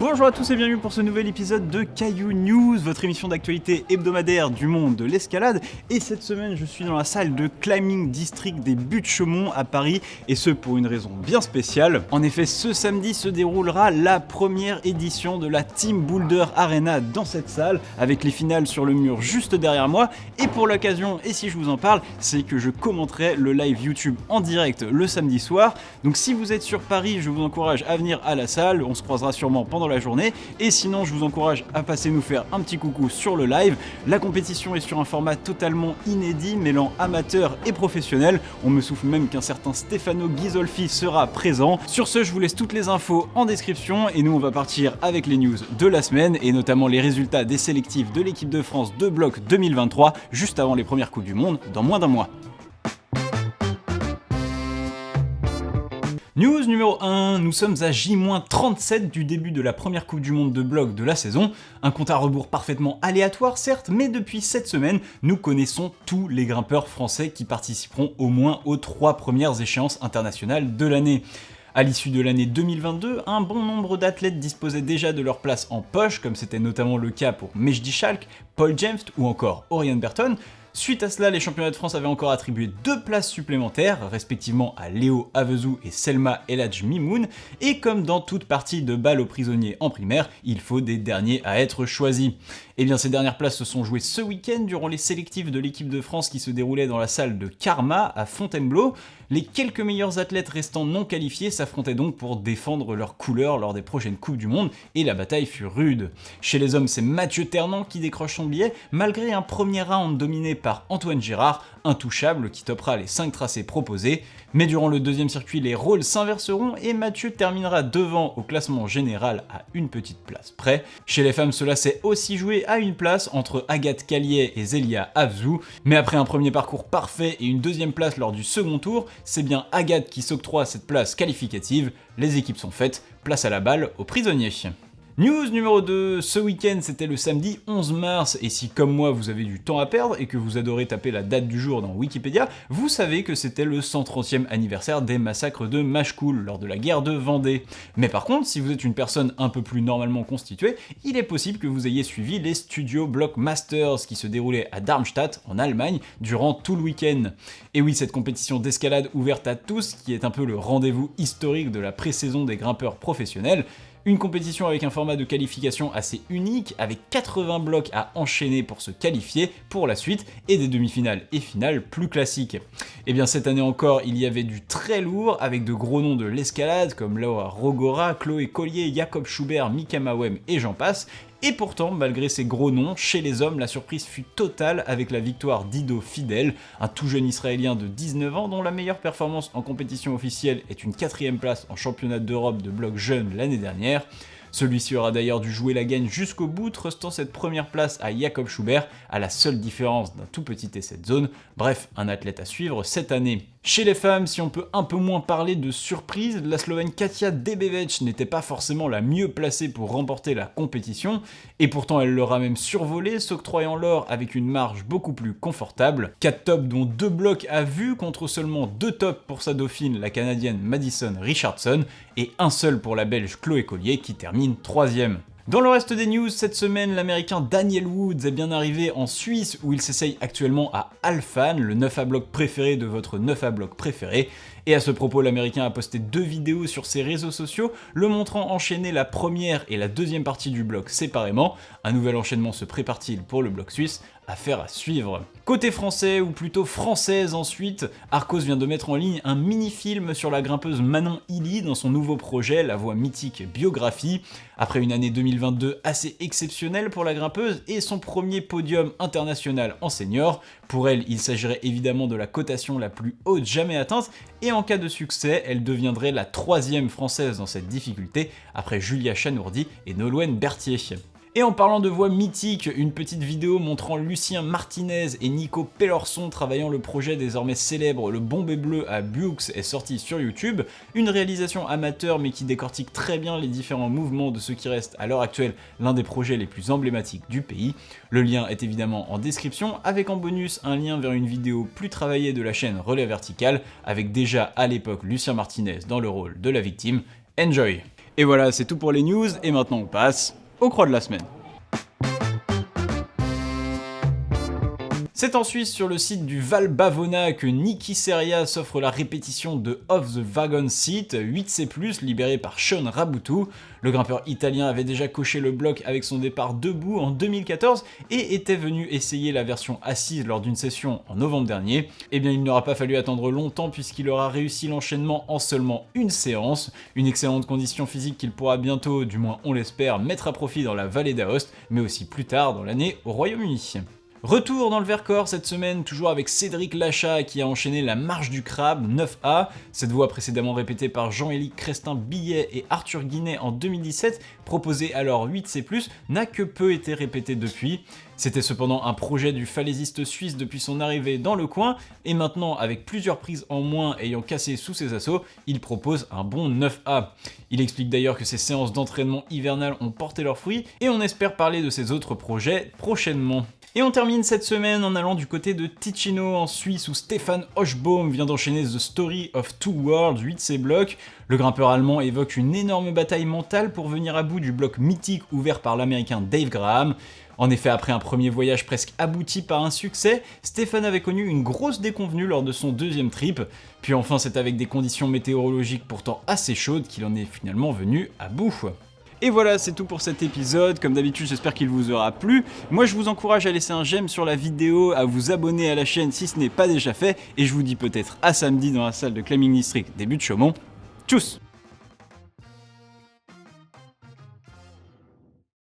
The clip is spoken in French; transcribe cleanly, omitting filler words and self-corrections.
Bonjour à tous et bienvenue pour ce nouvel épisode de Caillou News, votre émission d'actualité hebdomadaire du monde de l'escalade. Et cette semaine, je suis dans la salle de Climbing District des Buttes-Chaumont à Paris, et ce pour une raison bien spéciale. En effet, ce samedi se déroulera la première édition de la Team Boulder Arena dans cette salle, avec les finales sur le mur juste derrière moi. Et pour l'occasion, et si je vous en parle, c'est que je commenterai le live YouTube en direct le samedi soir. Donc si vous êtes sur Paris, je vous encourage à venir à la salle, on se croisera sûrement pendant la journée, et sinon je vous encourage à passer nous faire un petit coucou sur le live. La compétition est sur un format totalement inédit, mêlant amateur et professionnel. On me souffle même qu'un certain Stefano Ghisolfi sera présent. Sur ce, je vous laisse toutes les infos en description, et nous on va partir avec les news de la semaine, et notamment les résultats des sélectifs de l'équipe de France de bloc 2023, juste avant les premières Coupes du Monde, dans moins d'un mois. News numéro 1, nous sommes à J-37 du début de la première Coupe du Monde de bloc de la saison. Un compte à rebours parfaitement aléatoire certes, mais depuis cette semaine, nous connaissons tous les grimpeurs français qui participeront au moins aux 3 premières échéances internationales de l'année. À l'issue de l'année 2022, un bon nombre d'athlètes disposaient déjà de leur place en poche, comme c'était notamment le cas pour Mejdi Schalk, Paul Jemst ou encore Oriane Berton. Suite à cela, les championnats de France avaient encore attribué 2 places supplémentaires, respectivement à Léo Avezou et Selma Eladj Mimoun, et comme dans toute partie de balle aux prisonniers en primaire, il faut des derniers à être choisis. Et bien ces dernières places se sont jouées ce week-end durant les sélectifs de l'équipe de France qui se déroulaient dans la salle de Karma à Fontainebleau. Les quelques meilleurs athlètes restants non qualifiés s'affrontaient donc pour défendre leurs couleurs lors des prochaines Coupes du Monde, et la bataille fut rude. Chez les hommes, c'est Mathieu Ternant qui décroche son billet, malgré un premier round dominé par Antoine Girard, intouchable, qui topera les 5 tracés proposés. Mais durant le deuxième circuit, les rôles s'inverseront et Mathieu terminera devant au classement général à une petite place près. Chez les femmes, cela s'est aussi joué à une place entre Agathe Calliet et Zelia Avezou, mais après un premier parcours parfait et une deuxième place lors du second tour, c'est bien Agathe qui s'octroie cette place qualificative. Les équipes sont faites, place à la balle aux prisonniers. News numéro 2, ce week-end c'était le samedi 11 mars, et si comme moi vous avez du temps à perdre et que vous adorez taper la date du jour dans Wikipédia, vous savez que c'était le 130e anniversaire des massacres de Machecoul lors de la guerre de Vendée. Mais par contre, si vous êtes une personne un peu plus normalement constituée, il est possible que vous ayez suivi les Studio Block Masters qui se déroulaient à Darmstadt en Allemagne durant tout le week-end. Et oui, cette compétition d'escalade ouverte à tous qui est un peu le rendez-vous historique de la pré-saison des grimpeurs professionnels. Une compétition avec un format de qualification assez unique, avec 80 blocs à enchaîner pour se qualifier pour la suite, et des demi-finales et finales plus classiques. Et bien cette année encore, il y avait du très lourd, avec de gros noms de l'escalade, comme Laura Rogora, Chloé Collier, Jacob Schubert, Mika Mawem et j'en passe. Et pourtant, malgré ces gros noms, chez les hommes, la surprise fut totale avec la victoire d'Ido Fidel, un tout jeune Israélien de 19 ans dont la meilleure performance en compétition officielle est une 4ème place en championnat d'Europe de bloc jeune l'année dernière. Celui-ci aura d'ailleurs dû jouer la gagne jusqu'au bout, trustant cette première place à Jacob Schubert, à la seule différence d'un tout petit essai de zone. Bref, un athlète à suivre cette année. Chez les femmes, si on peut un peu moins parler de surprise, la Slovène Katia Debevec n'était pas forcément la mieux placée pour remporter la compétition, et pourtant elle l'aura même survolé, s'octroyant l'or avec une marge beaucoup plus confortable. 4 tops dont 2 blocs à vue contre seulement 2 tops pour sa dauphine, la Canadienne Madison Richardson, et un seul pour la Belge Chloé Collier qui termine 3ème. Dans le reste des news, cette semaine, l'américain Daniel Woods est bien arrivé en Suisse où il s'essaye actuellement à Alphan, le 9 à bloc préféré de votre 9 à bloc préféré. Et à ce propos, l'américain a posté 2 vidéos sur ses réseaux sociaux, le montrant enchaîner la première et la deuxième partie du bloc séparément. Un nouvel enchaînement se prépare-t-il pour le bloc suisse? Affaire à suivre. Côté français, ou plutôt française ensuite, Arcos vient de mettre en ligne un mini-film sur la grimpeuse Manon Illy dans son nouveau projet, la voix mythique Biographie. Après une année 2022 assez exceptionnelle pour la grimpeuse et son premier podium international en senior, pour elle il s'agirait évidemment de la cotation la plus haute jamais atteinte, et en cas de succès, elle deviendrait la 3ème française dans cette difficulté, après Julia Chanourdi et Nolwenn Berthier. Et en parlant de voix mythique, une petite vidéo montrant Lucien Martinez et Nico Pellorson travaillant le projet désormais célèbre Le Bombé Bleu à Buux est sortie sur YouTube, une réalisation amateur mais qui décortique très bien les différents mouvements de ce qui reste à l'heure actuelle l'un des projets les plus emblématiques du pays. Le lien est évidemment en description, avec en bonus un lien vers une vidéo plus travaillée de la chaîne Relais Vertical, avec déjà à l'époque Lucien Martinez dans le rôle de la victime. Enjoy! Et voilà, c'est tout pour les news, et maintenant on passe au croix de la semaine. C'est en Suisse, sur le site du Val Bavona, que Niki Seria s'offre la répétition de Off the Wagon Seat, 8C+, libéré par Sean Rabutu. Le grimpeur italien avait déjà coché le bloc avec son départ debout en 2014 et était venu essayer la version assise lors d'une session en novembre dernier. Eh bien, il n'aura pas fallu attendre longtemps puisqu'il aura réussi l'enchaînement en seulement une séance. Une excellente condition physique qu'il pourra bientôt, du moins on l'espère, mettre à profit dans la vallée d'Aoste, mais aussi plus tard dans l'année au Royaume-Uni. Retour dans le Vercors cette semaine, toujours avec Cédric Lachat qui a enchaîné la marche du crabe 9A. Cette voie précédemment répétée par Jean-Élie Crestin-Billet et Arthur Guinet en 2017, proposée alors 8C+, n'a que peu été répétée depuis. C'était cependant un projet du falaisiste suisse depuis son arrivée dans le coin, et maintenant avec plusieurs prises en moins ayant cassé sous ses assauts, il propose un bon 9A. Il explique d'ailleurs que ses séances d'entraînement hivernales ont porté leurs fruits, et on espère parler de ses autres projets prochainement. Et on termine cette semaine en allant du côté de Ticino en Suisse où Stefan Hochbaum vient d'enchaîner The Story of Two Worlds 8C bloc. Le grimpeur allemand évoque une énorme bataille mentale pour venir à bout du bloc mythique ouvert par l'américain Dave Graham. En effet, après un premier voyage presque abouti par un succès, Stefan avait connu une grosse déconvenue lors de son deuxième trip, puis enfin c'est avec des conditions météorologiques pourtant assez chaudes qu'il en est finalement venu à bout. Et voilà, c'est tout pour cet épisode. Comme d'habitude, j'espère qu'il vous aura plu. Moi, je vous encourage à laisser un j'aime sur la vidéo, à vous abonner à la chaîne si ce n'est pas déjà fait, et je vous dis peut-être à samedi dans la salle de Climbing District, début de Chaumont. Tchuss!